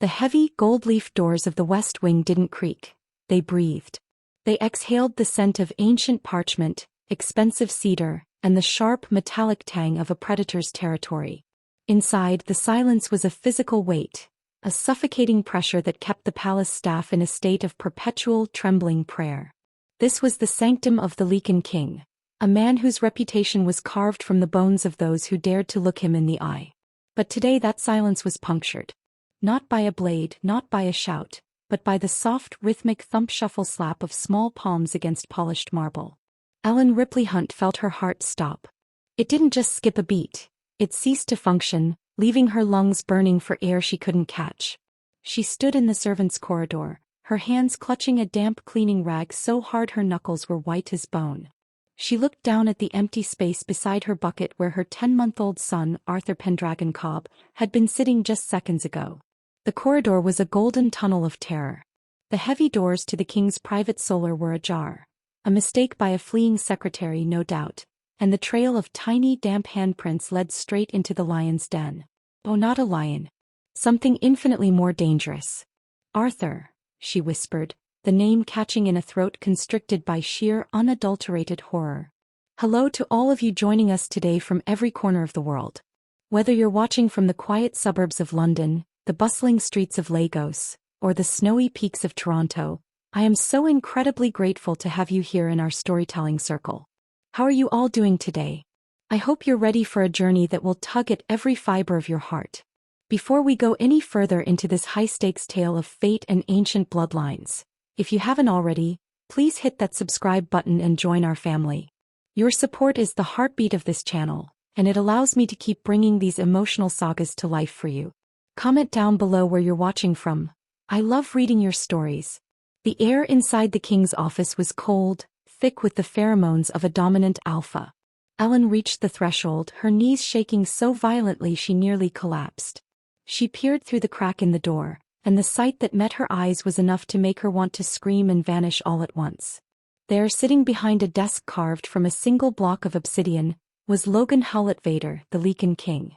The heavy, gold-leaf doors of the west wing didn't creak. They breathed. They exhaled the scent of ancient parchment, expensive cedar, and the sharp, metallic tang of a predator's territory. Inside, the silence was a physical weight, a suffocating pressure that kept the palace staff in a state of perpetual, trembling prayer. This was the sanctum of the Lycan King, a man whose reputation was carved from the bones of those who dared to look him in the eye. But today that silence was punctured. Not by a blade, not by a shout, but by the soft, rhythmic thump-shuffle slap of small palms against polished marble. Ellen Ripley Hunt felt her heart stop. It didn't just skip a beat. It ceased to function, leaving her lungs burning for air she couldn't catch. She stood in the servants' corridor, her hands clutching a damp cleaning rag so hard her knuckles were white as bone. She looked down at the empty space beside her bucket where her 10-month-old son, Arthur Pendragon Cobb, had been sitting just seconds ago. The corridor was a golden tunnel of terror. The heavy doors to the king's private solar were ajar. A mistake by a fleeing secretary, no doubt, and the trail of tiny, damp handprints led straight into the lion's den. Oh, not a lion. Something infinitely more dangerous. Arthur, she whispered, the name catching in a throat constricted by sheer, unadulterated horror. Hello to all of you joining us today from every corner of the world. Whether you're watching from the quiet suburbs of London, the bustling streets of Lagos, or the snowy peaks of Toronto, I am so incredibly grateful to have you here in our storytelling circle. How are you all doing today? I hope you're ready for a journey that will tug at every fiber of your heart. Before we go any further into this high-stakes tale of fate and ancient bloodlines, if you haven't already, please hit that subscribe button and join our family. Your support is the heartbeat of this channel, and it allows me to keep bringing these emotional sagas to life for you. Comment down below where you're watching from. I love reading your stories. The air inside the king's office was cold, thick with the pheromones of a dominant alpha. Ellen reached the threshold, her knees shaking so violently she nearly collapsed. She peered through the crack in the door, and the sight that met her eyes was enough to make her want to scream and vanish all at once. There, sitting behind a desk carved from a single block of obsidian, was Logan Howlett-Vader, the Lycan King.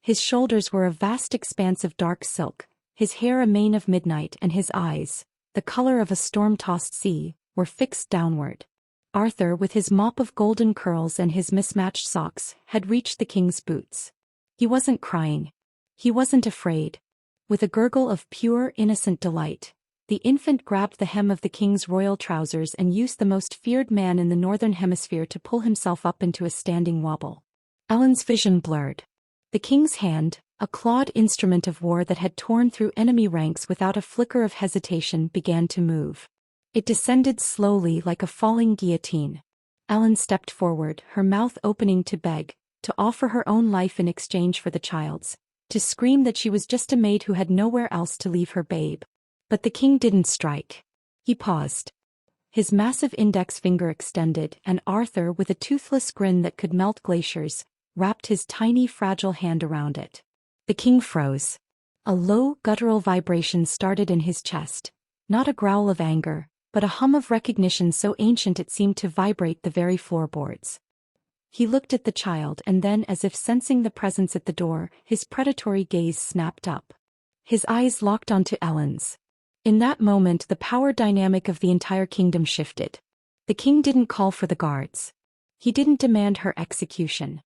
His shoulders were a vast expanse of dark silk, his hair a mane of midnight, and his eyes, the color of a storm-tossed sea, were fixed downward. Arthur, with his mop of golden curls and his mismatched socks, had reached the king's boots. He wasn't crying. He wasn't afraid. With a gurgle of pure, innocent delight, the infant grabbed the hem of the king's royal trousers and used the most feared man in the northern hemisphere to pull himself up into a standing wobble. Ellen's vision blurred. The king's hand, a clawed instrument of war that had torn through enemy ranks without a flicker of hesitation, began to move. It descended slowly like a falling guillotine. Ellen stepped forward, her mouth opening to beg, to offer her own life in exchange for the child's, to scream that she was just a maid who had nowhere else to leave her babe. But the king didn't strike. He paused. His massive index finger extended, and Arthur, with a toothless grin that could melt glaciers, wrapped his tiny, fragile hand around it. The king froze. A low, guttural vibration started in his chest, not a growl of anger, but a hum of recognition so ancient it seemed to vibrate the very floorboards. He looked at the child and then, as if sensing the presence at the door, his predatory gaze snapped up. His eyes locked onto Ellen's. In that moment, the power dynamic of the entire kingdom shifted. The king didn't call for the guards. He didn't demand her execution.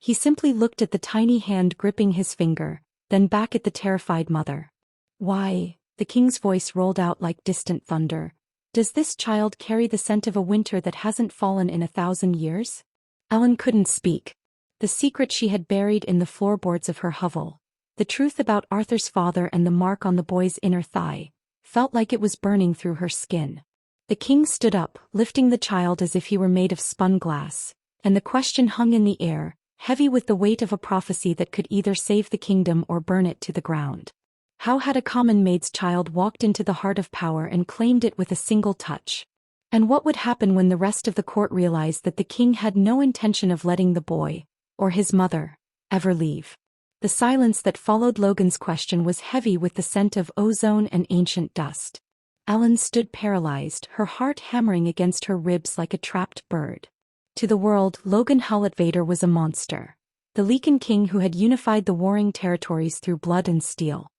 He simply looked at the tiny hand gripping his finger, then back at the terrified mother. "Why," the king's voice rolled out like distant thunder, "does this child carry the scent of a winter that hasn't fallen in 1,000 years?" Ellen couldn't speak. The secret she had buried in the floorboards of her hovel, the truth about Arthur's father and the mark on the boy's inner thigh, felt like it was burning through her skin. The king stood up, lifting the child as if he were made of spun glass, and the question hung in the air, heavy with the weight of a prophecy that could either save the kingdom or burn it to the ground. How had a common maid's child walked into the heart of power and claimed it with a single touch? And what would happen when the rest of the court realized that the king had no intention of letting the boy, or his mother, ever leave? The silence that followed Logan's question was heavy with the scent of ozone and ancient dust. Ellen stood paralyzed, her heart hammering against her ribs like a trapped bird. To the world, Logan Howlett-Vader was a monster. The Lycan King who had unified the warring territories through blood and steel.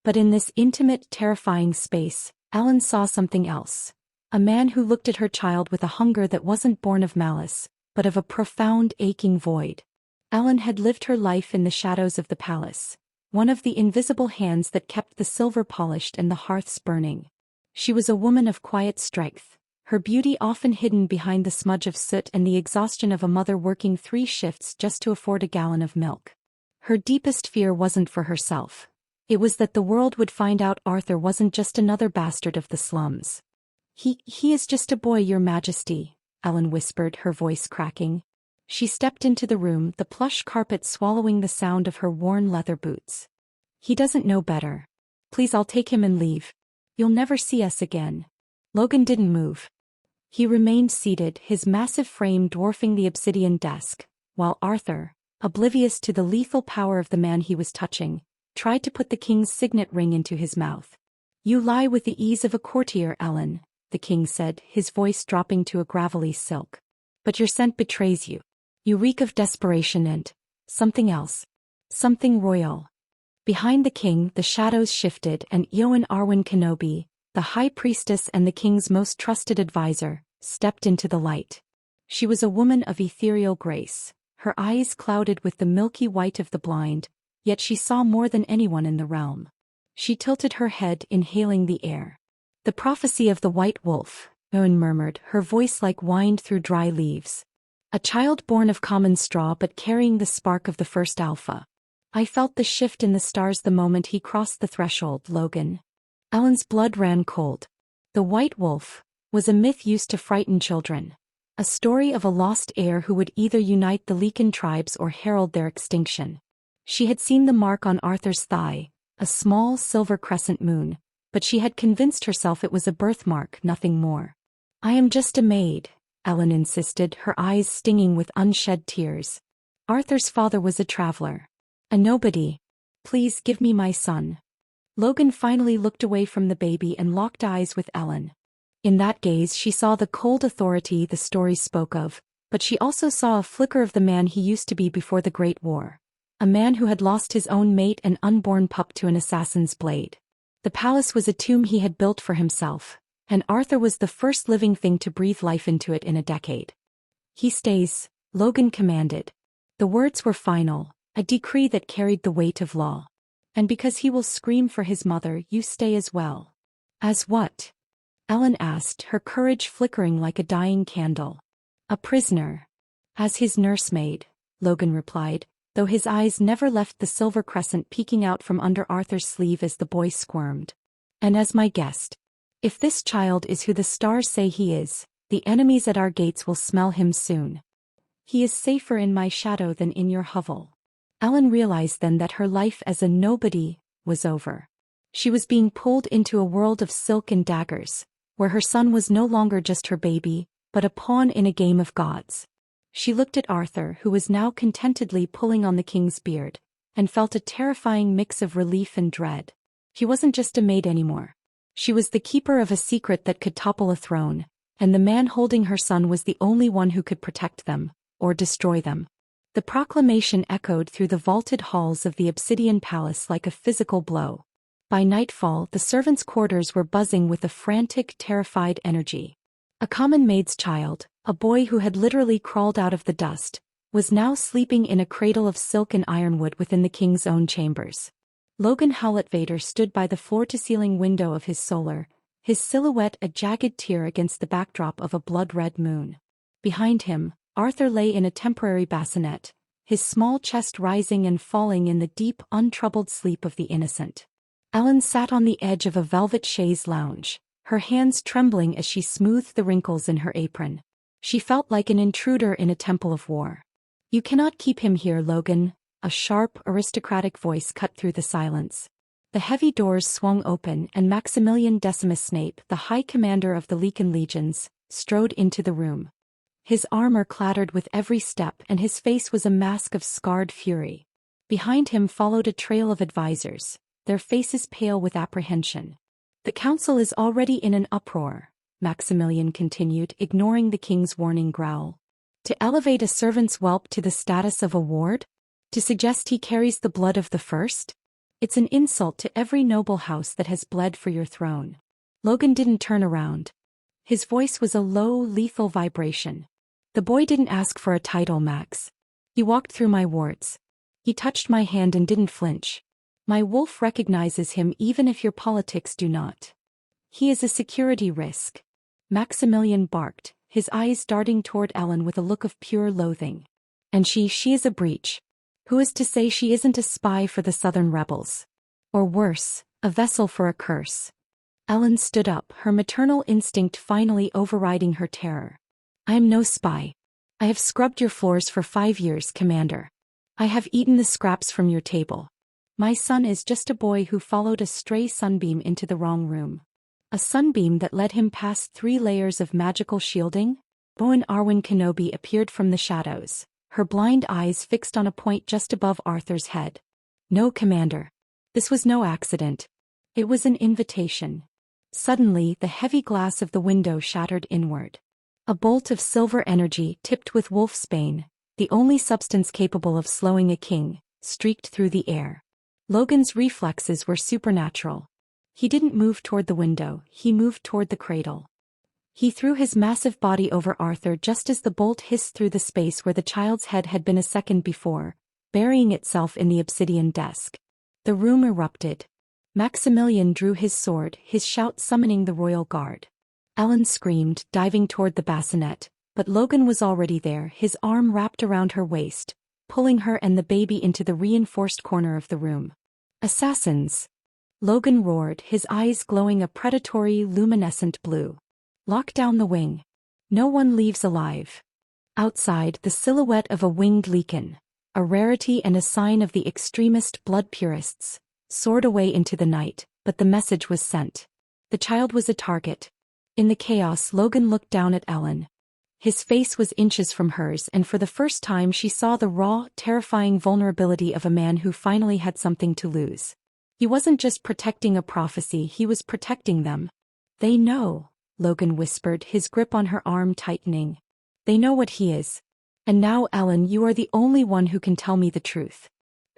But in this intimate, terrifying space, Ellen saw something else. A man who looked at her child with a hunger that wasn't born of malice, but of a profound, aching void. Ellen had lived her life in the shadows of the palace, one of the invisible hands that kept the silver polished and the hearths burning. She was a woman of quiet strength, her beauty often hidden behind the smudge of soot and the exhaustion of a mother working 3 shifts just to afford a gallon of milk. Her deepest fear wasn't for herself. It was that the world would find out Arthur wasn't just another bastard of the slums. He is just a boy, Your Majesty," Ellen whispered, her voice cracking. She stepped into the room, the plush carpet swallowing the sound of her worn leather boots. "He doesn't know better. Please, I'll take him and leave. You'll never see us again." Logan didn't move. He remained seated, his massive frame dwarfing the obsidian desk, while Arthur, oblivious to the lethal power of the man he was touching, tried to put the king's signet ring into his mouth. "You lie with the ease of a courtier, Ellen," the king said, his voice dropping to a gravelly silk. "But your scent betrays you. You reek of desperation and something else. Something royal." Behind the king, the shadows shifted, and Ioan Arwen Kenobi, the high priestess and the king's most trusted advisor, stepped into the light. She was a woman of ethereal grace, her eyes clouded with the milky white of the blind, yet she saw more than anyone in the realm. She tilted her head, inhaling the air. "The prophecy of the white wolf," Ioan murmured, her voice like wind through dry leaves. "A child born of common straw but carrying the spark of the first alpha. I felt the shift in the stars the moment he crossed the threshold, Logan." Ellen's blood ran cold. The white wolf was a myth used to frighten children. A story of a lost heir who would either unite the Lycan tribes or herald their extinction. She had seen the mark on Arthur's thigh, a small silver crescent moon, but she had convinced herself it was a birthmark, nothing more. "I am just a maid," Ellen insisted, her eyes stinging with unshed tears. "Arthur's father was a traveler. A nobody. Please give me my son." Logan finally looked away from the baby and locked eyes with Ellen. In that gaze she saw the cold authority the story spoke of, but she also saw a flicker of the man he used to be before the Great War. A man who had lost his own mate and unborn pup to an assassin's blade. The palace was a tomb he had built for himself, and Arthur was the first living thing to breathe life into it in a decade. "He stays," Logan commanded. The words were final, a decree that carried the weight of law. "And because he will scream for his mother, you stay as well." "As what?" Ellen asked, her courage flickering like a dying candle. "A prisoner." "As his nursemaid," Logan replied, though his eyes never left the silver crescent peeking out from under Arthur's sleeve as the boy squirmed. "And as my guest. If this child is who the stars say he is, the enemies at our gates will smell him soon. He is safer in my shadow than in your hovel." Ellen realized then that her life as a nobody was over. She was being pulled into a world of silk and daggers, where her son was no longer just her baby, but a pawn in a game of gods. She looked at Arthur, who was now contentedly pulling on the king's beard, and felt a terrifying mix of relief and dread. He wasn't just a maid anymore. She was the keeper of a secret that could topple a throne, and the man holding her son was the only one who could protect them, or destroy them. The proclamation echoed through the vaulted halls of the Obsidian Palace like a physical blow. By nightfall, the servants' quarters were buzzing with a frantic, terrified energy. A common maid's child, a boy who had literally crawled out of the dust, was now sleeping in a cradle of silk and ironwood within the king's own chambers. Logan Howlettvader stood by the floor-to-ceiling window of his solar, his silhouette a jagged tear against the backdrop of a blood-red moon. Behind him, Arthur lay in a temporary bassinet, his small chest rising and falling in the deep, untroubled sleep of the innocent. Ellen sat on the edge of a velvet chaise lounge, her hands trembling as she smoothed the wrinkles in her apron. She felt like an intruder in a temple of war. "You cannot keep him here, Logan," a sharp, aristocratic voice cut through the silence. The heavy doors swung open and Maximilian Decimus Snape, the High Commander of the Lycan legions, strode into the room. His armor clattered with every step and his face was a mask of scarred fury. Behind him followed a trail of advisors, their faces pale with apprehension. "The council is already in an uproar," Maximilian continued, ignoring the king's warning growl. "To elevate a servant's whelp to the status of a ward? To suggest he carries the blood of the first? It's an insult to every noble house that has bled for your throne. Logan didn't turn around. His voice was a low, lethal vibration. The boy didn't ask for a title, Max. He walked through my wards. He touched my hand and didn't flinch. My wolf recognizes him even if your politics do not. He is a security risk. Maximilian barked, his eyes darting toward Ellen with a look of pure loathing. And she is a breach. Who is to say she isn't a spy for the Southern rebels? Or worse, a vessel for a curse. Ellen stood up, her maternal instinct finally overriding her terror. I am no spy. I have scrubbed your floors for 5 years, Commander. I have eaten the scraps from your table. My son is just a boy who followed a stray sunbeam into the wrong room. A sunbeam that led him past 3 layers of magical shielding? Owen Arwen Kenobi appeared from the shadows, her blind eyes fixed on a point just above Arthur's head. No, Commander. This was no accident. It was an invitation. Suddenly, the heavy glass of the window shattered inward. A bolt of silver energy tipped with wolfsbane, the only substance capable of slowing a king, streaked through the air. Logan's reflexes were supernatural. He didn't move toward the window, he moved toward the cradle. He threw his massive body over Arthur just as the bolt hissed through the space where the child's head had been a second before, burying itself in the obsidian desk. The room erupted. Maximilian drew his sword, his shout summoning the royal guard. Ellen screamed, diving toward the bassinet, but Logan was already there, his arm wrapped around her waist, pulling her and the baby into the reinforced corner of the room. Assassins! Logan roared, his eyes glowing a predatory, luminescent blue. Lock down the wing. No one leaves alive. Outside, the silhouette of a winged Lycan, a rarity and a sign of the extremist blood purists, soared away into the night, but the message was sent. The child was a target. In the chaos, Logan looked down at Ellen. His face was inches from hers, and for the first time she saw the raw, terrifying vulnerability of a man who finally had something to lose. He wasn't just protecting a prophecy, he was protecting them. They know, Logan whispered, his grip on her arm tightening. They know what he is. And now, Ellen, you are the only one who can tell me the truth.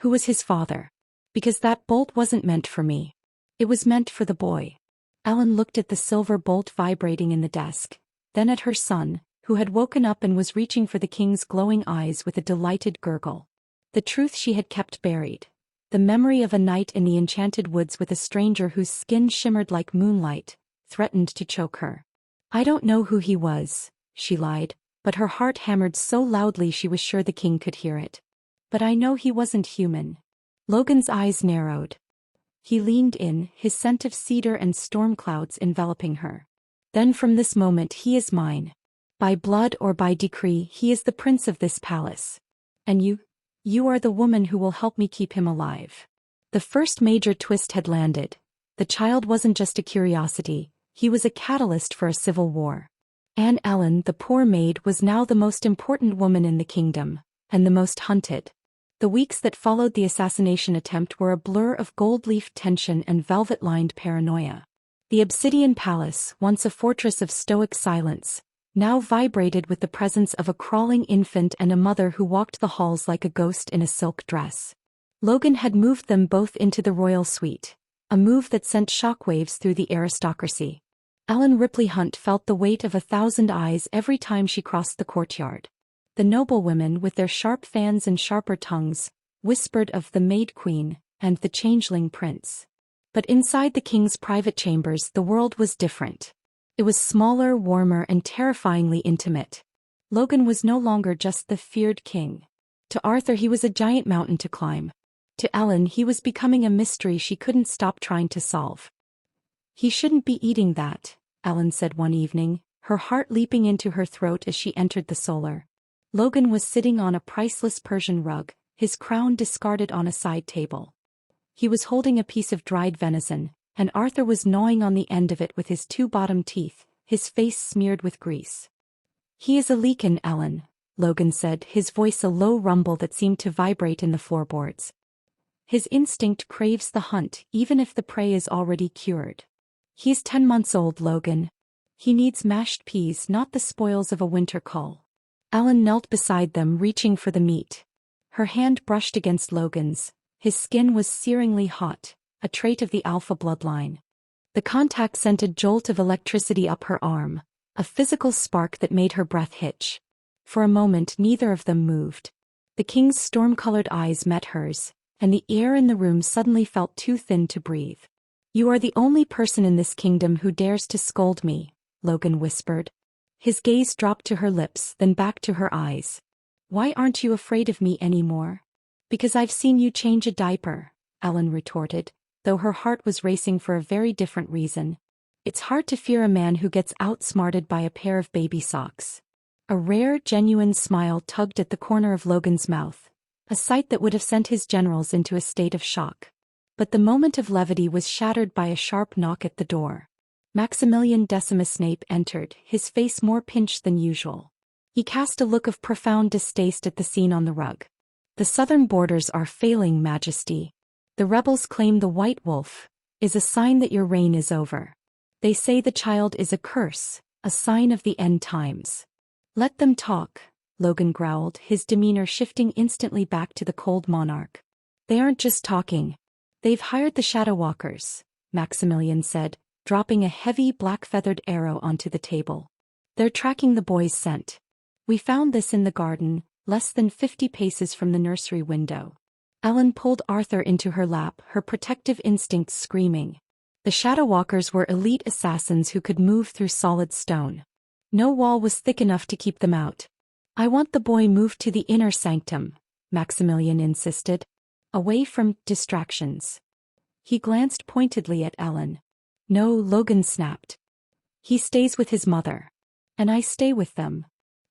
Who was his father? Because that bolt wasn't meant for me. It was meant for the boy. Ellen looked at the silver bolt vibrating in the desk, then at her son, who had woken up and was reaching for the king's glowing eyes with a delighted gurgle. The truth she had kept buried. The memory of a night in the enchanted woods with a stranger whose skin shimmered like moonlight, threatened to choke her. I don't know who he was, she lied, but her heart hammered so loudly she was sure the king could hear it. But I know he wasn't human. Logan's eyes narrowed. He leaned in, his scent of cedar and storm clouds enveloping her. Then from this moment he is mine. By blood or by decree, he is the prince of this palace. And you are the woman who will help me keep him alive. The first major twist had landed. The child wasn't just a curiosity, he was a catalyst for a civil war. Anne Ellen, the poor maid, was now the most important woman in the kingdom, and the most hunted. The weeks that followed the assassination attempt were a blur of gold-leaf tension and velvet-lined paranoia. The Obsidian Palace, once a fortress of stoic silence, now vibrated with the presence of a crawling infant and a mother who walked the halls like a ghost in a silk dress. Logan had moved them both into the royal suite, a move that sent shockwaves through the aristocracy. Ellen Ripley Hunt felt the weight of 1,000 eyes every time she crossed the courtyard. The noblewomen, with their sharp fans and sharper tongues, whispered of the Maid Queen and the changeling prince. But inside the king's private chambers, the world was different. It was smaller, warmer, and terrifyingly intimate. Logan was no longer just the feared king. To Arthur he was a giant mountain to climb. To Ellen he was becoming a mystery she couldn't stop trying to solve. He shouldn't be eating that, Ellen said one evening, her heart leaping into her throat as she entered the solar. Logan was sitting on a priceless Persian rug, his crown discarded on a side table. He was holding a piece of dried venison, and Arthur was gnawing on the end of it with his 2 bottom teeth, his face smeared with grease. He is a Lycan, Ellen, Logan said, his voice a low rumble that seemed to vibrate in the floorboards. His instinct craves the hunt, even if the prey is already cured. He's 10 months old, Logan. He needs mashed peas, not the spoils of a winter cull. Ellen knelt beside them, reaching for the meat. Her hand brushed against Logan's, His skin was searingly hot, a trait of the alpha bloodline. The contact sent a jolt of electricity up her arm, a physical spark that made her breath hitch. For a moment neither of them moved. The king's storm-colored eyes met hers, and the air in the room suddenly felt too thin to breathe. "You are the only person in this kingdom who dares to scold me," Logan whispered. His gaze dropped to her lips, then back to her eyes. "Why aren't you afraid of me anymore?" "Because I've seen you change a diaper," Ellen retorted, though her heart was racing for a very different reason. It's hard to fear a man who gets outsmarted by a pair of baby socks. A rare, genuine smile tugged at the corner of Logan's mouth, a sight that would have sent his generals into a state of shock. But the moment of levity was shattered by a sharp knock at the door. Maximilian Decimus Snape entered, his face more pinched than usual. He cast a look of profound distaste at the scene on the rug. "The southern borders are failing, Majesty. The rebels claim the White Wolf is a sign that your reign is over. They say the child is a curse, a sign of the end times." "Let them talk," Logan growled, his demeanor shifting instantly back to the cold monarch. "They aren't just talking. They've hired the Shadow Walkers," Maximilian said, dropping a heavy black-feathered arrow onto the table. "They're tracking the boy's scent. We found this in the garden, less than 50 paces from the nursery window." Ellen pulled Arthur into her lap, her protective instincts screaming. The Shadow Walkers were elite assassins who could move through solid stone. No wall was thick enough to keep them out. "I want the boy moved to the inner sanctum," Maximilian insisted. "Away from distractions." He glanced pointedly at Ellen. "No," Logan snapped. "He stays with his mother. And I stay with them."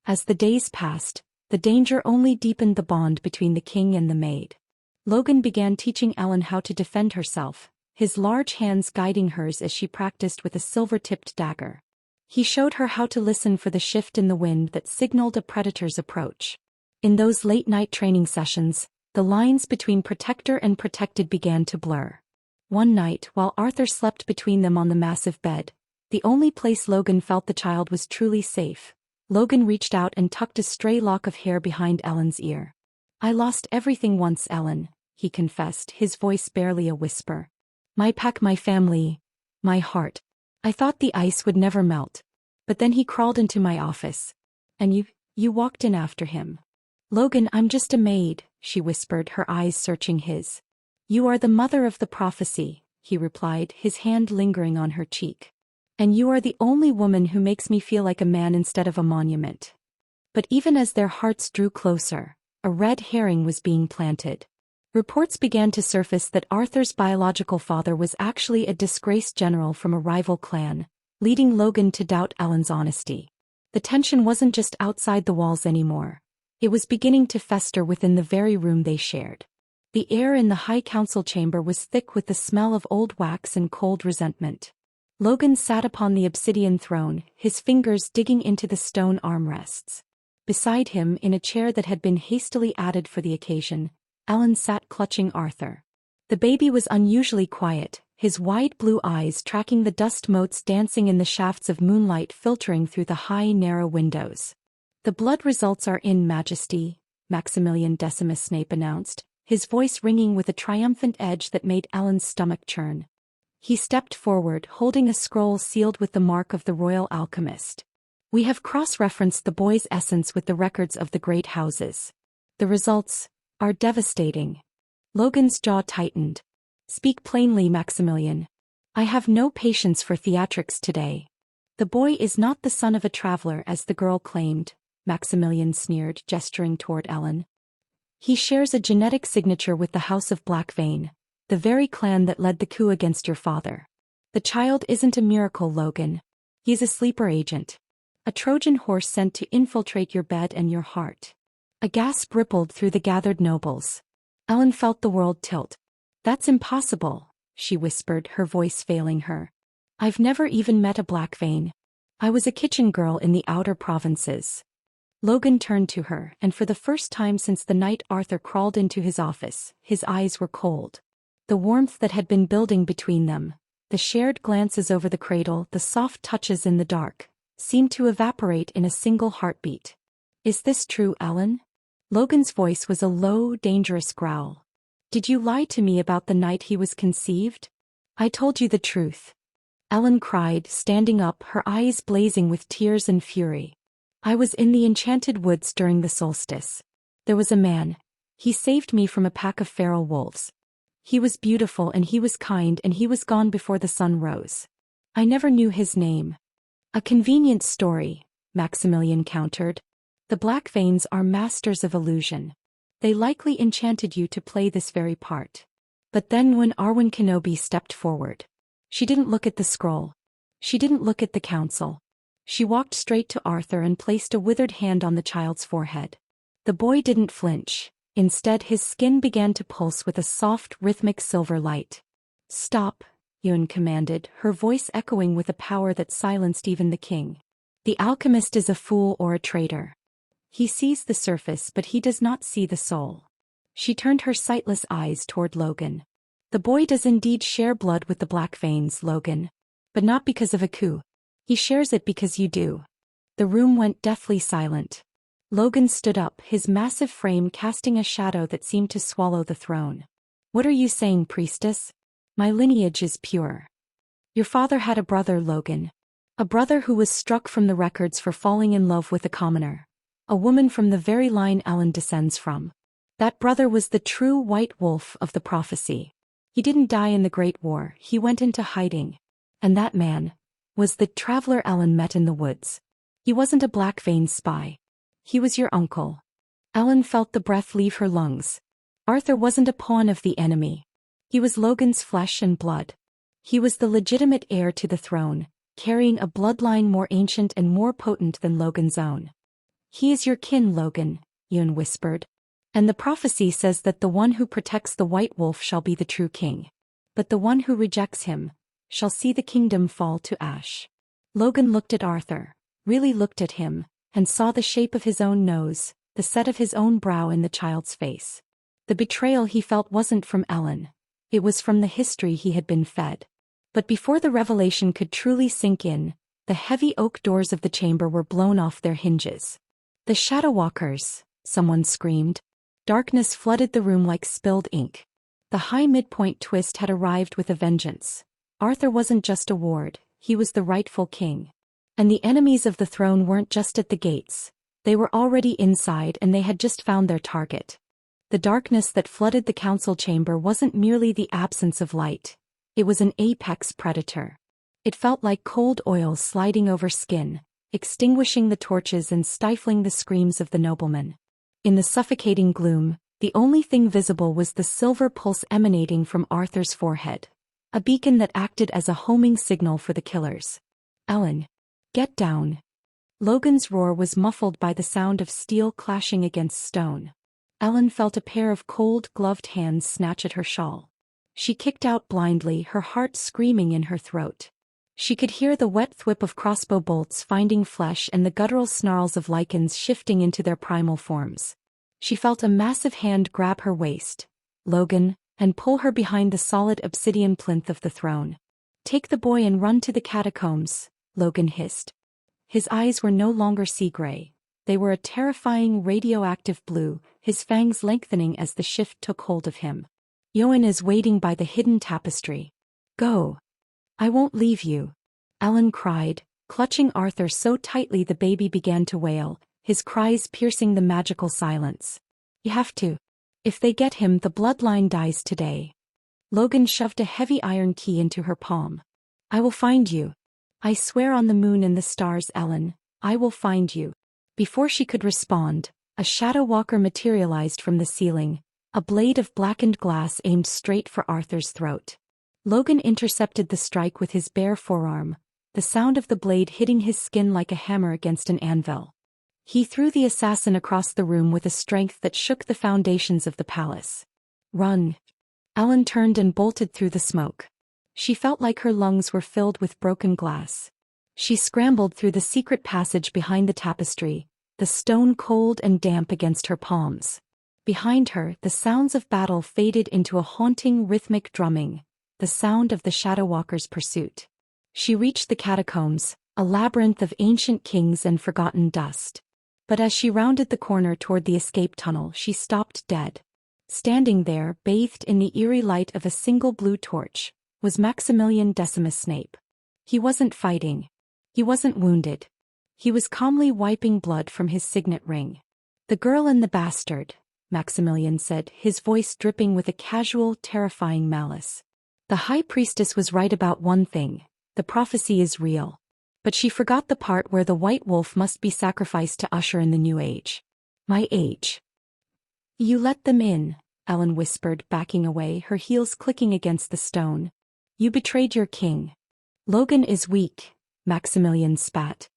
As the days passed, the danger only deepened the bond between the king and the maid. Logan began teaching Ellen how to defend herself, his large hands guiding hers as she practiced with a silver-tipped dagger. He showed her how to listen for the shift in the wind that signaled a predator's approach. In those late-night training sessions, the lines between protector and protected began to blur. One night, while Arthur slept between them on the massive bed, the only place Logan felt the child was truly safe, Logan reached out and tucked a stray lock of hair behind Ellen's ear. "I lost everything once, Ellen," he confessed, his voice barely a whisper. "My pack, my family, my heart. I thought the ice would never melt. But then he crawled into my office. And you walked in after him." "Logan, I'm just a maid," she whispered, her eyes searching his. "You are the mother of the prophecy," he replied, his hand lingering on her cheek. "And you are the only woman who makes me feel like a man instead of a monument." But even as their hearts drew closer, a red herring was being planted. Reports began to surface that Arthur's biological father was actually a disgraced general from a rival clan, leading Logan to doubt Ellen's honesty. The tension wasn't just outside the walls anymore. It was beginning to fester within the very room they shared. The air in the high council chamber was thick with the smell of old wax and cold resentment. Logan sat upon the obsidian throne, his fingers digging into the stone armrests. Beside him, in a chair that had been hastily added for the occasion, Ellen sat clutching Arthur. The baby was unusually quiet, his wide blue eyes tracking the dust motes dancing in the shafts of moonlight filtering through the high, narrow windows. "The blood results are in, Majesty," Maximilian Decimus Snape announced, his voice ringing with a triumphant edge that made Ellen's stomach churn. He stepped forward, holding a scroll sealed with the mark of the royal alchemist. "We have cross-referenced the boy's essence with the records of the great houses. The results are devastating." Logan's jaw tightened. "Speak plainly, Maximilian. I have no patience for theatrics today." "The boy is not the son of a traveler as the girl claimed," Maximilian sneered, gesturing toward Ellen. "He shares a genetic signature with the House of Blackvein, the very clan that led the coup against your father. The child isn't a miracle, Logan. He's a sleeper agent. A Trojan horse sent to infiltrate your bed and your heart." A gasp rippled through the gathered nobles. Ellen felt the world tilt. "That's impossible," she whispered, her voice failing her. "I've never even met a Blackvein. I was a kitchen girl in the outer provinces." Logan turned to her, and for the first time since the night Arthur crawled into his office, his eyes were cold. The warmth that had been building between them, the shared glances over the cradle, the soft touches in the dark, seemed to evaporate in a single heartbeat. "Is this true, Ellen?" Logan's voice was a low, dangerous growl. Did you lie to me about the night he was conceived? I told you the truth. Ellen cried, standing up, her eyes blazing with tears and fury. I was in the enchanted woods during the solstice. There was a man. He saved me from a pack of feral wolves. He was beautiful and he was kind and he was gone before the sun rose. I never knew his name. A convenient story, Maximilian countered. The Black Veins are masters of illusion. They likely enchanted you to play this very part. But then when Arwen Kenobi stepped forward, she didn't look at the scroll. She didn't look at the council. She walked straight to Arthur and placed a withered hand on the child's forehead. The boy didn't flinch. Instead, his skin began to pulse with a soft, rhythmic silver light. Stop, Ewan commanded, her voice echoing with a power that silenced even the king. The alchemist is a fool or a traitor. He sees the surface but he does not see the soul. She turned her sightless eyes toward Logan. The boy does indeed share blood with the Black Veins, Logan. But not because of a coup. He shares it because you do. The room went deathly silent. Logan stood up, his massive frame casting a shadow that seemed to swallow the throne. What are you saying, priestess? My lineage is pure. Your father had a brother, Logan. A brother who was struck from the records for falling in love with a commoner. A woman from the very line Ellen descends from. That brother was the true white wolf of the prophecy. He didn't die in the Great War, he went into hiding. And that man was the traveler Ellen met in the woods. He wasn't a Black Veins spy. He was your uncle. Ellen felt the breath leave her lungs. Arthur wasn't a pawn of the enemy. He was Logan's flesh and blood. He was the legitimate heir to the throne, carrying a bloodline more ancient and more potent than Logan's own. He is your kin, Logan, Ewan whispered. And the prophecy says that the one who protects the white wolf shall be the true king. But the one who rejects him shall see the kingdom fall to ash. Logan looked at Arthur, really looked at him, and saw the shape of his own nose, the set of his own brow in the child's face. The betrayal he felt wasn't from Ellen. It was from the history he had been fed. But before the revelation could truly sink in, the heavy oak doors of the chamber were blown off their hinges. The Shadow Walkers, someone screamed. Darkness flooded the room like spilled ink. The high midpoint twist had arrived with a vengeance. Arthur wasn't just a ward, he was the rightful king. And the enemies of the throne weren't just at the gates. They were already inside and they had just found their target. The darkness that flooded the council chamber wasn't merely the absence of light. It was an apex predator. It felt like cold oil sliding over skin, extinguishing the torches and stifling the screams of the noblemen. In the suffocating gloom, the only thing visible was the silver pulse emanating from Arthur's forehead. A beacon that acted as a homing signal for the killers. Ellen. Get down. Logan's roar was muffled by the sound of steel clashing against stone. Ellen felt a pair of cold, gloved hands snatch at her shawl. She kicked out blindly, her heart screaming in her throat. She could hear the wet thwip of crossbow bolts finding flesh and the guttural snarls of Lycans shifting into their primal forms. She felt a massive hand grab her waist, Logan, and pull her behind the solid obsidian plinth of the throne. Take the boy and run to the catacombs, Logan hissed. His eyes were no longer sea gray. They were a terrifying radioactive blue, his fangs lengthening as the shift took hold of him. Ewan is waiting by the hidden tapestry. Go. I won't leave you. Ellen cried, clutching Arthur so tightly the baby began to wail, his cries piercing the magical silence. You have to. If they get him, the bloodline dies today. Logan shoved a heavy iron key into her palm. I will find you. I swear on the moon and the stars, Ellen, I will find you. Before she could respond, a shadow walker materialized from the ceiling, a blade of blackened glass aimed straight for Arthur's throat. Logan intercepted the strike with his bare forearm, the sound of the blade hitting his skin like a hammer against an anvil. He threw the assassin across the room with a strength that shook the foundations of the palace. Run. Ellen turned and bolted through the smoke. She felt like her lungs were filled with broken glass. She scrambled through the secret passage behind the tapestry, the stone cold and damp against her palms. Behind her, the sounds of battle faded into a haunting rhythmic drumming, the sound of the Shadow Walker's pursuit. She reached the catacombs, a labyrinth of ancient kings and forgotten dust. But as she rounded the corner toward the escape tunnel, she stopped dead. Standing there, bathed in the eerie light of a single blue torch, was Maximilian Decimus Snape. He wasn't fighting. He wasn't wounded. He was calmly wiping blood from his signet ring. "The girl and the bastard," Maximilian said, his voice dripping with a casual, terrifying malice. "The High Priestess was right about one thing: the prophecy is real. But she forgot the part where the white wolf must be sacrificed to usher in the new age. My age." "You let them in," Ellen whispered, backing away, her heels clicking against the stone. "You betrayed your king." "Logan is weak," Maximilian spat.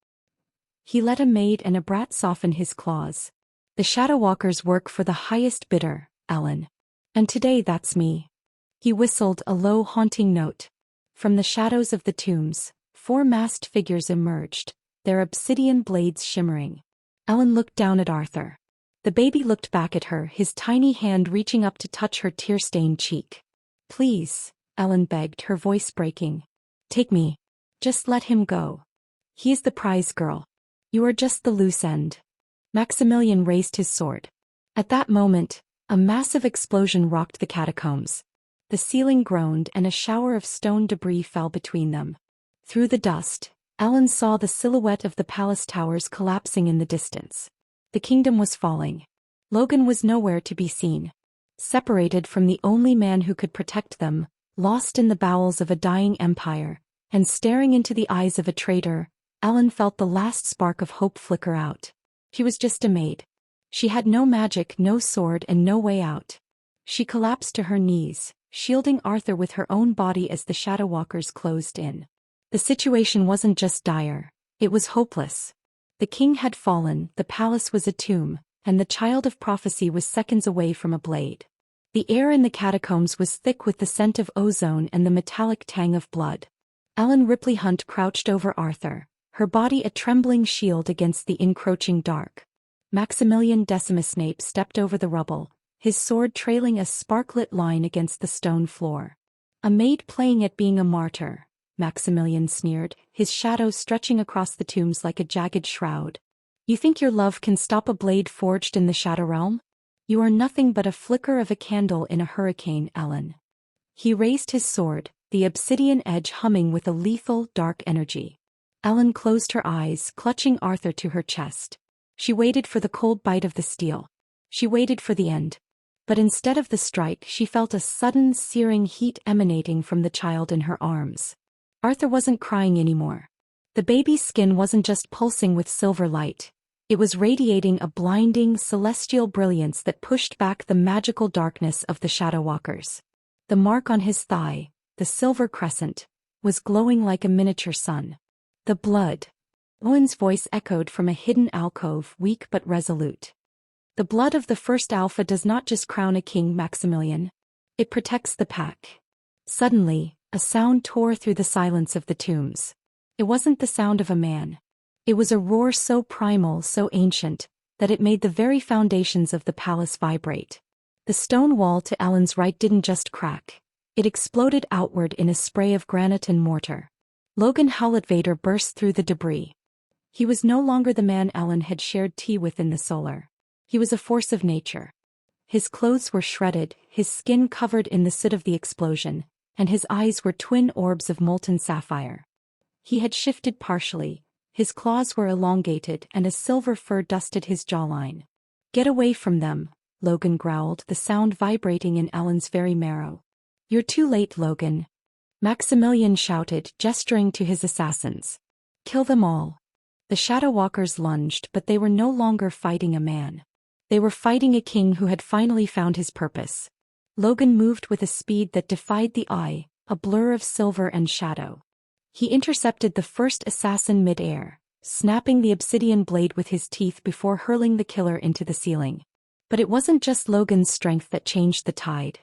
"He let a maid and a brat soften his claws. The Shadowwalkers work for the highest bidder, Ellen. And today that's me." He whistled a low, haunting note. From the shadows of the tombs, 4 masked figures emerged, their obsidian blades shimmering. Ellen looked down at Arthur. The baby looked back at her, his tiny hand reaching up to touch her tear-stained cheek. "Please," Ellen begged, her voice breaking. "Take me. Just let him go. He's the prize girl. You are just the loose end." Maximilian raised his sword. At that moment, a massive explosion rocked the catacombs. The ceiling groaned and a shower of stone debris fell between them. Through the dust, Ellen saw the silhouette of the palace towers collapsing in the distance. The kingdom was falling. Logan was nowhere to be seen. Separated from the only man who could protect them, lost in the bowels of a dying empire, and staring into the eyes of a traitor, Ellen felt the last spark of hope flicker out. She was just a maid. She had no magic, no sword, and no way out. She collapsed to her knees, shielding Arthur with her own body as the Shadowwalkers closed in. The situation wasn't just dire, it was hopeless. The king had fallen, the palace was a tomb, and the child of prophecy was seconds away from a blade. The air in the catacombs was thick with the scent of ozone and the metallic tang of blood. Ellen Ripley Hunt crouched over Arthur, her body a trembling shield against the encroaching dark. Maximilian Decimus Snape stepped over the rubble, his sword trailing a sparklit line against the stone floor. "A maid playing at being a martyr," Maximilian sneered, his shadow stretching across the tombs like a jagged shroud. "You think your love can stop a blade forged in the Shadow Realm? You are nothing but a flicker of a candle in a hurricane, Ellen." He raised his sword, the obsidian edge humming with a lethal, dark energy. Ellen closed her eyes, clutching Arthur to her chest. She waited for the cold bite of the steel. She waited for the end. But instead of the strike, she felt a sudden, searing heat emanating from the child in her arms. Arthur wasn't crying anymore. The baby's skin wasn't just pulsing with silver light. It was radiating a blinding, celestial brilliance that pushed back the magical darkness of the Shadowwalkers. The mark on his thigh, the silver crescent, was glowing like a miniature sun. "The blood." Owen's voice echoed from a hidden alcove, weak but resolute. "The blood of the first Alpha does not just crown a king, Maximilian. It protects the pack." Suddenly, a sound tore through the silence of the tombs. It wasn't the sound of a man. It was a roar so primal, so ancient, that it made the very foundations of the palace vibrate. The stone wall to Ellen's right didn't just crack. It exploded outward in a spray of granite and mortar. Logan Howlett-Vader burst through the debris. He was no longer the man Ellen had shared tea with in the solar. He was a force of nature. His clothes were shredded, his skin covered in the soot of the explosion, and his eyes were twin orbs of molten sapphire. He had shifted partially, his claws were elongated and a silver fur dusted his jawline. "Get away from them," Logan growled, the sound vibrating in Ellen's very marrow. "You're too late, Logan," Maximilian shouted, gesturing to his assassins. "Kill them all." The Shadowwalkers lunged, but they were no longer fighting a man. They were fighting a king who had finally found his purpose. Logan moved with a speed that defied the eye, a blur of silver and shadow. He intercepted the first assassin mid-air, snapping the obsidian blade with his teeth before hurling the killer into the ceiling. But it wasn't just Logan's strength that changed the tide.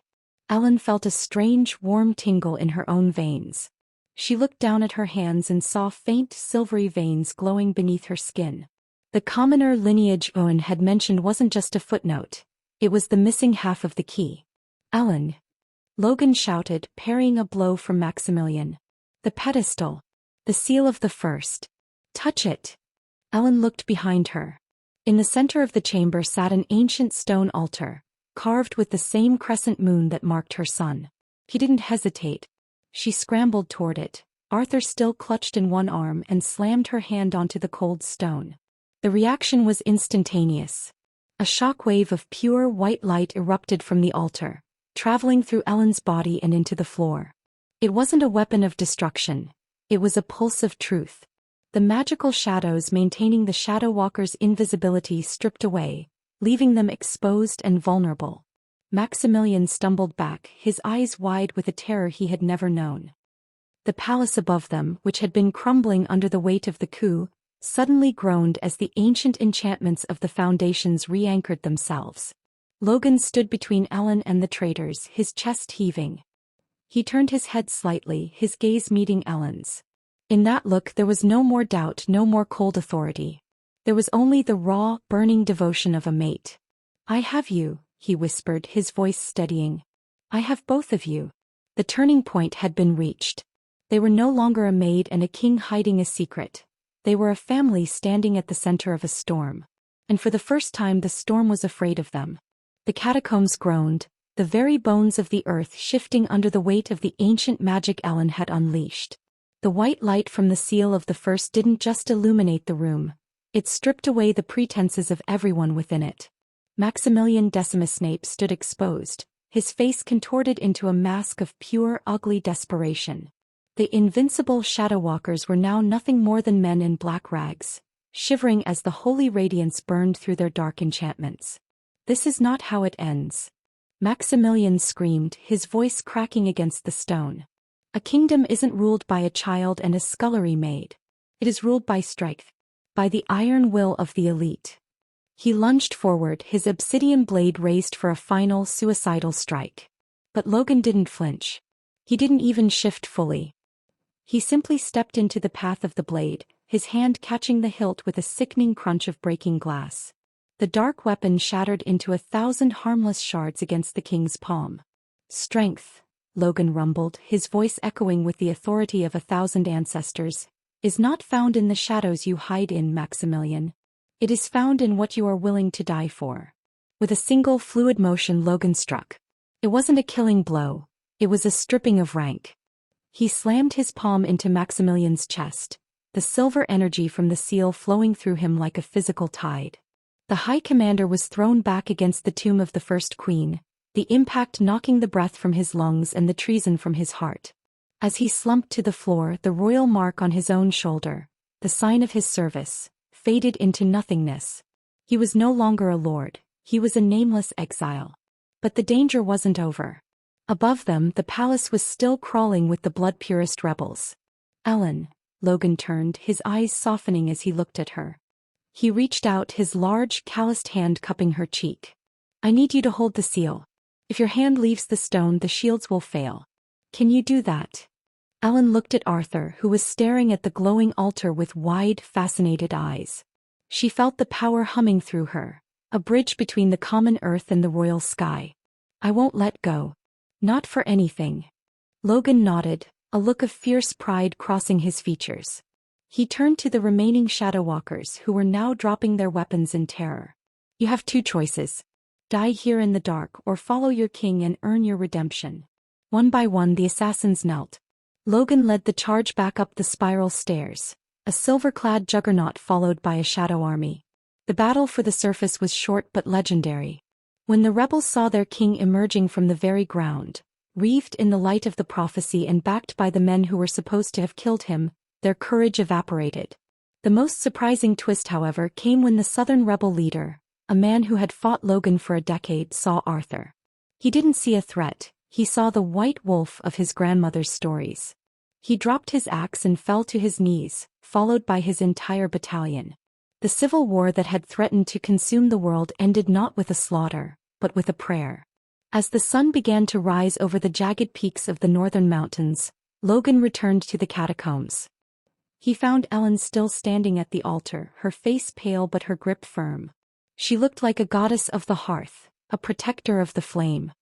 Ellen felt a strange, warm tingle in her own veins. She looked down at her hands and saw faint, silvery veins glowing beneath her skin. The commoner lineage Owen had mentioned wasn't just a footnote. It was the missing half of the key. "Ellen!" Logan shouted, parrying a blow from Maximilian. "The pedestal. The seal of the first. Touch it." Ellen looked behind her. In the center of the chamber sat an ancient stone altar, carved with the same crescent moon that marked her son. He didn't hesitate. She scrambled toward it, Arthur still clutched in one arm, and slammed her hand onto the cold stone. The reaction was instantaneous. A shock wave of pure white light erupted from the altar, traveling through Ellen's body and into the floor. It wasn't a weapon of destruction. It was a pulse of truth. The magical shadows maintaining the Shadow Walker's invisibility stripped away, leaving them exposed and vulnerable. Maximilian stumbled back, his eyes wide with a terror he had never known. The palace above them, which had been crumbling under the weight of the coup, suddenly groaned as the ancient enchantments of the foundations re-anchored themselves. Logan stood between Ellen and the traitors, his chest heaving. He turned his head slightly, his gaze meeting Ellen's. In that look there was no more doubt, no more cold authority. There was only the raw, burning devotion of a mate. "I have you," he whispered, his voice steadying. "I have both of you." The turning point had been reached. They were no longer a maid and a king hiding a secret. They were a family standing at the center of a storm. And for the first time the storm was afraid of them. The catacombs groaned, the very bones of the earth shifting under the weight of the ancient magic Ellen had unleashed. The white light from the seal of the first didn't just illuminate the room. It stripped away the pretenses of everyone within it. Maximilian Decimus Snape stood exposed, his face contorted into a mask of pure, ugly desperation. The invincible Shadow Walkers were now nothing more than men in black rags, shivering as the holy radiance burned through their dark enchantments. "This is not how it ends," Maximilian screamed, his voice cracking against the stone. "A kingdom isn't ruled by a child and a scullery maid. It is ruled by strength, by the iron will of the elite." He lunged forward, his obsidian blade raised for a final suicidal strike. But Logan didn't flinch. He didn't even shift fully. He simply stepped into the path of the blade, his hand catching the hilt with a sickening crunch of breaking glass. The dark weapon shattered into 1,000 harmless shards against the king's palm. "Strength," Logan rumbled, his voice echoing with the authority of 1,000 ancestors, "is not found in the shadows you hide in, Maximilian. It is found in what you are willing to die for." With a single fluid motion Logan struck. It wasn't a killing blow. It was a stripping of rank. He slammed his palm into Maximilian's chest, the silver energy from the seal flowing through him like a physical tide. The High Commander was thrown back against the tomb of the first queen, the impact knocking the breath from his lungs and the treason from his heart. As he slumped to the floor, the royal mark on his own shoulder, the sign of his service, faded into nothingness. He was no longer a lord, he was a nameless exile. But the danger wasn't over. Above them, the palace was still crawling with the blood-purest rebels. "Ellen," Logan turned, his eyes softening as he looked at her. He reached out, his large, calloused hand cupping her cheek. "I need you to hold the seal. If your hand leaves the stone, the shields will fail. Can you do that?" Ellen looked at Arthur, who was staring at the glowing altar with wide, fascinated eyes. She felt the power humming through her, a bridge between the common earth and the royal sky. "I won't let go. Not for anything." Logan nodded, a look of fierce pride crossing his features. He turned to the remaining Shadow Walkers, who were now dropping their weapons in terror. "You have two choices. Die here in the dark or follow your king and earn your redemption." One by one the assassins knelt. Logan led the charge back up the spiral stairs, a silver-clad juggernaut followed by a shadow army. The battle for the surface was short but legendary. When the rebels saw their king emerging from the very ground, wreathed in the light of the prophecy and backed by the men who were supposed to have killed him, their courage evaporated. The most surprising twist, however, came when the southern rebel leader, a man who had fought Logan for a decade, saw Arthur. He didn't see a threat, he saw the white wolf of his grandmother's stories. He dropped his axe and fell to his knees, followed by his entire battalion. The civil war that had threatened to consume the world ended not with a slaughter, but with a prayer. As the sun began to rise over the jagged peaks of the northern mountains, Logan returned to the catacombs. He found Ellen still standing at the altar, her face pale but her grip firm. She looked like a goddess of the hearth, a protector of the flame.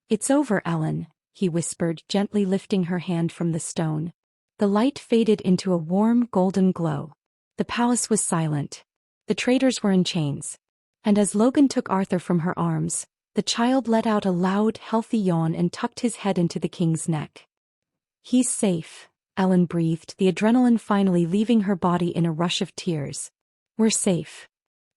"It's over, Ellen," he whispered, gently lifting her hand from the stone. The light faded into a warm, golden glow. The palace was silent. The traitors were in chains. And as Logan took Arthur from her arms, The child let out a loud, healthy yawn and tucked his head into the king's neck. "He's safe," Ellen breathed, the adrenaline finally leaving her body in a rush of tears. "We're safe."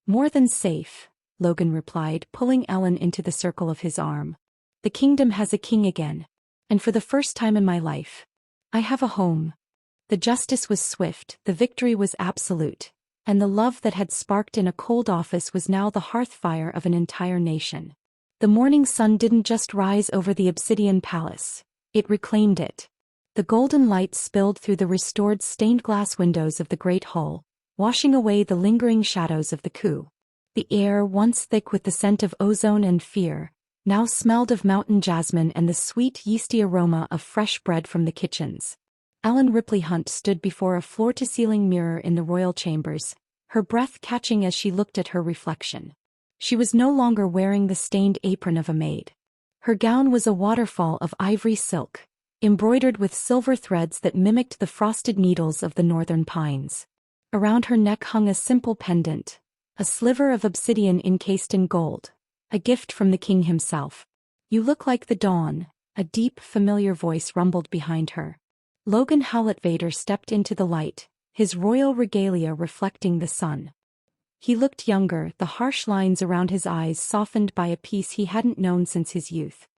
"More than safe," Logan replied, pulling Ellen into the circle of his arm. "The kingdom has a king again. And for the first time in my life, I have a home." The justice was swift, the victory was absolute, and the love that had sparked in a cold office was now the hearthfire of an entire nation. The morning sun didn't just rise over the obsidian palace, it reclaimed it. The golden light spilled through the restored stained glass windows of the great hall, washing away the lingering shadows of the coup. The air, once thick with the scent of ozone and fear, now smelled of mountain jasmine and the sweet yeasty aroma of fresh bread from the kitchens. Ellen Ripley Hunt stood before a floor-to-ceiling mirror in the royal chambers, her breath catching as she looked at her reflection. She was no longer wearing the stained apron of a maid. Her gown was a waterfall of ivory silk, embroidered with silver threads that mimicked the frosted needles of the northern pines. Around her neck hung a simple pendant, a sliver of obsidian encased in gold, a gift from the king himself. "You look like the dawn," a deep, familiar voice rumbled behind her. Logan Howlett Vader stepped into the light, his royal regalia reflecting the sun. He looked younger, the harsh lines around his eyes softened by a peace he hadn't known since his youth.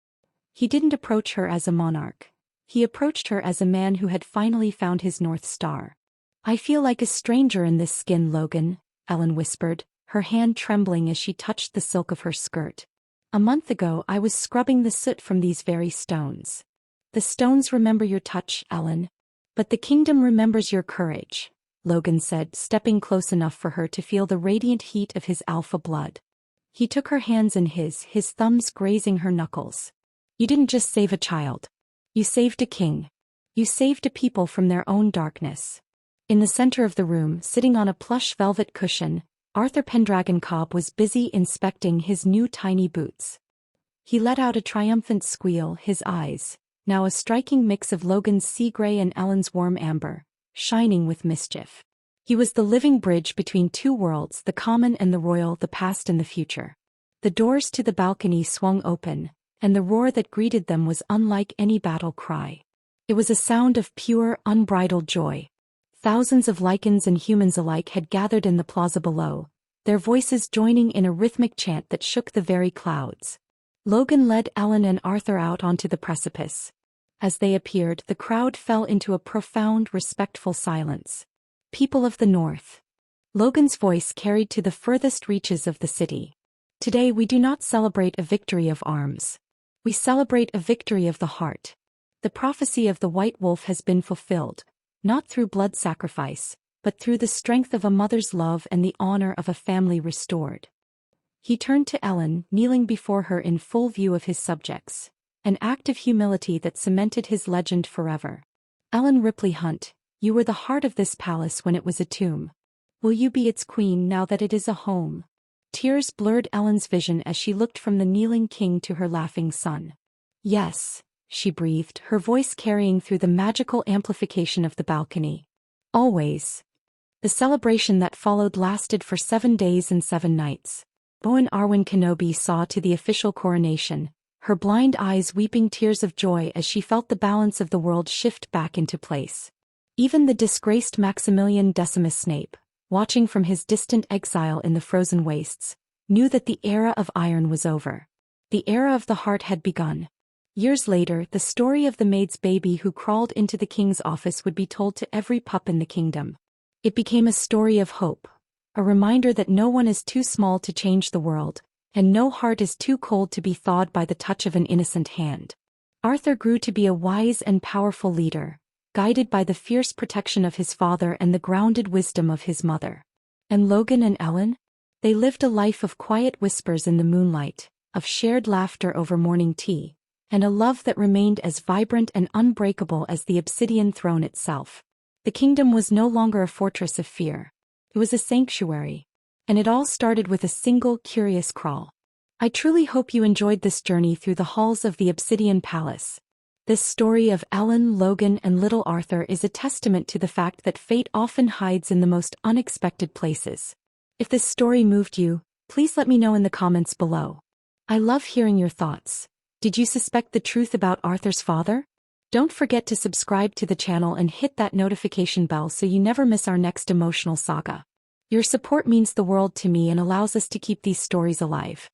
He didn't approach her as a monarch. He approached her as a man who had finally found his North Star. "I feel like a stranger in this skin, Logan," Ellen whispered, her hand trembling as she touched the silk of her skirt. "A month ago I was scrubbing the soot from these very stones." "The stones remember your touch, Ellen. But the kingdom remembers your courage," Logan said, stepping close enough for her to feel the radiant heat of his alpha blood. He took her hands in his thumbs grazing her knuckles. "You didn't just save a child. You saved a king. You saved a people from their own darkness." In the center of the room, sitting on a plush velvet cushion, Arthur Pendragon Cobb was busy inspecting his new tiny boots. He let out a triumphant squeal, his eyes, now a striking mix of Logan's sea gray and Ellen's warm amber, shining with mischief. He was the living bridge between two worlds, the common and the royal, the past and the future. The doors to the balcony swung open, and the roar that greeted them was unlike any battle cry. It was a sound of pure, unbridled joy. Thousands of Lycans and humans alike had gathered in the plaza below, their voices joining in a rhythmic chant that shook the very clouds. Logan led Ellen and Arthur out onto the precipice. As they appeared, the crowd fell into a profound, respectful silence. "People of the North." Logan's voice carried to the furthest reaches of the city. "Today we do not celebrate a victory of arms. We celebrate a victory of the heart. The prophecy of the White Wolf has been fulfilled, not through blood sacrifice, but through the strength of a mother's love and the honor of a family restored." He turned to Ellen, kneeling before her in full view of his subjects, an act of humility that cemented his legend forever. "Ellen Ripley Hunt, you were the heart of this palace when it was a tomb. Will you be its queen now that it is a home?" Tears blurred Ellen's vision as she looked from the kneeling king to her laughing son. "Yes," she breathed, her voice carrying through the magical amplification of the balcony. "Always." The celebration that followed lasted for 7 days and 7 nights. Owen Arwen Kenobi saw to the official coronation, her blind eyes weeping tears of joy as she felt the balance of the world shift back into place. Even the disgraced Maximilian Decimus Snape, watching from his distant exile in the frozen wastes, knew that the era of iron was over. The era of the heart had begun. Years later, the story of the maid's baby who crawled into the king's office would be told to every pup in the kingdom. It became a story of hope, a reminder that no one is too small to change the world, and no heart is too cold to be thawed by the touch of an innocent hand. Arthur grew to be a wise and powerful leader, guided by the fierce protection of his father and the grounded wisdom of his mother. And Logan and Ellen? They lived a life of quiet whispers in the moonlight, of shared laughter over morning tea, and a love that remained as vibrant and unbreakable as the obsidian throne itself. The kingdom was no longer a fortress of fear. It was a sanctuary. And it all started with a single curious crawl. I truly hope you enjoyed this journey through the halls of the Obsidian Palace. This story of Ellen, Logan, and little Arthur is a testament to the fact that fate often hides in the most unexpected places. If this story moved you, please let me know in the comments below. I love hearing your thoughts. Did you suspect the truth about Arthur's father? Don't forget to subscribe to the channel and hit that notification bell so you never miss our next emotional saga. Your support means the world to me and allows us to keep these stories alive.